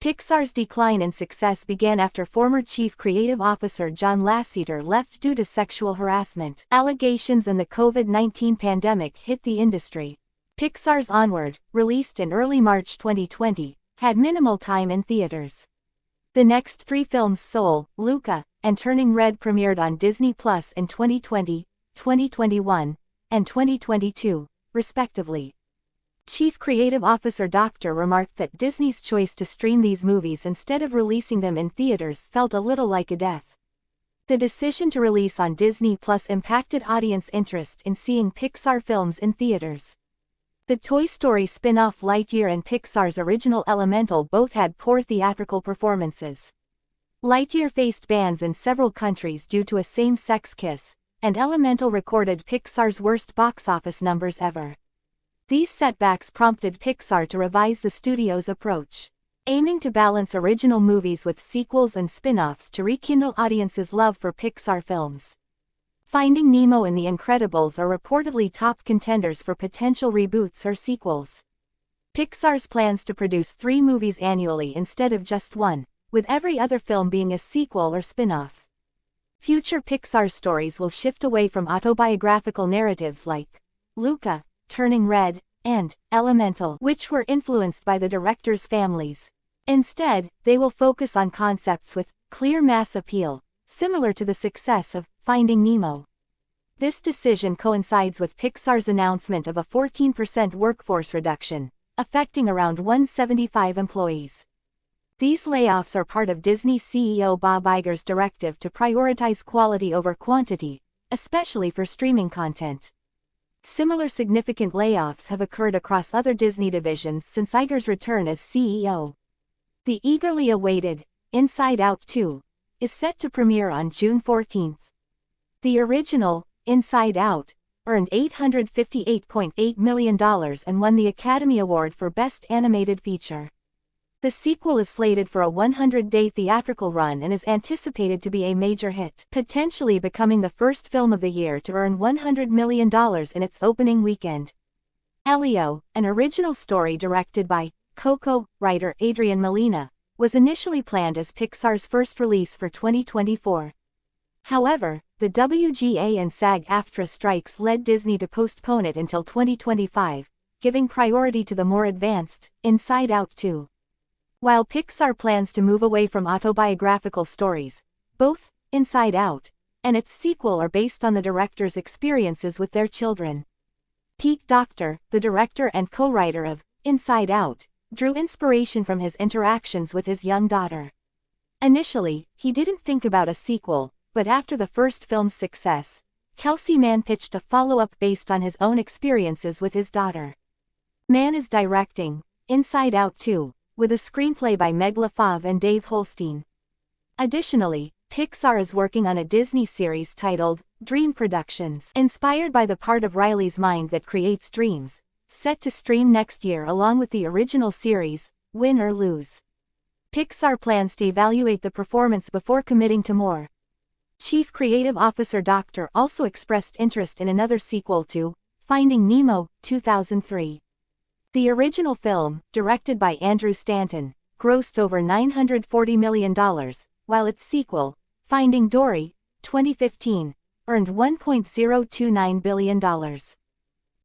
Pixar's decline in success began after former Chief Creative Officer John Lasseter left due to sexual harassment allegations and the COVID-19 pandemic hit the industry. Pixar's Onward, released in early March 2020, had minimal time in theaters. The next three films, Soul, Luca, and Turning Red, premiered on Disney Plus in 2020, 2021, and 2022, respectively. Chief Creative Officer Docter remarked that Disney's choice to stream these movies instead of releasing them in theaters felt a little like a death. The decision to release on Disney Plus impacted audience interest in seeing Pixar films in theaters. The Toy Story spin-off Lightyear and Pixar's original Elemental both had poor theatrical performances. Lightyear faced bans in several countries due to a same-sex kiss, and Elemental recorded Pixar's worst box office numbers ever. These setbacks prompted Pixar to revise the studio's approach, aiming to balance original movies with sequels and spin-offs to rekindle audiences' love for Pixar films. Finding Nemo and The Incredibles are reportedly top contenders for potential reboots or sequels. Pixar's plans to produce 3 movies annually instead of just one, with every other film being a sequel or spin-off. Future Pixar stories will shift away from autobiographical narratives like Luca, Turning Red, and Elemental, which were influenced by the directors' families. Instead, they will focus on concepts with clear mass appeal, similar to the success of Finding Nemo. This decision coincides with Pixar's announcement of a 14% workforce reduction, affecting around 175 employees. These layoffs are part of Disney CEO Bob Iger's directive to prioritize quality over quantity, especially for streaming content. Similar significant layoffs have occurred across other Disney divisions since Iger's return as CEO. The eagerly awaited Inside Out 2 is set to premiere on June 14. The original Inside Out earned $858.8 million and won the Academy Award for Best Animated Feature. The sequel is slated for a 100-day theatrical run and is anticipated to be a major hit, potentially becoming the first film of the year to earn $100 million in its opening weekend. Elio, an original story directed by Coco writer Adrian Molina, was initially planned as Pixar's first release for 2024. However, the WGA and SAG-AFTRA strikes led Disney to postpone it until 2025, giving priority to the more advanced Inside Out 2. While Pixar plans to move away from autobiographical stories, both Inside Out and its sequel are based on the director's experiences with their children. Pete Docter, the director and co-writer of Inside Out, drew inspiration from his interactions with his young daughter. Initially, he didn't think about a sequel, but after the first film's success, Kelsey Mann pitched a follow-up based on his own experiences with his daughter. Mann is directing Inside Out 2, with a screenplay by Meg LaFave and Dave Holstein. Additionally, Pixar is working on a Disney series titled Dream Productions, inspired by the part of Riley's mind that creates dreams, set to stream next year along with the original series, Win or Lose. Pixar plans to evaluate the performance before committing to more. Chief Creative Officer Docter also expressed interest in another sequel to Finding Nemo, 2003. The original film, directed by Andrew Stanton, grossed over $940 million, while its sequel, Finding Dory, 2015, earned $1.029 billion.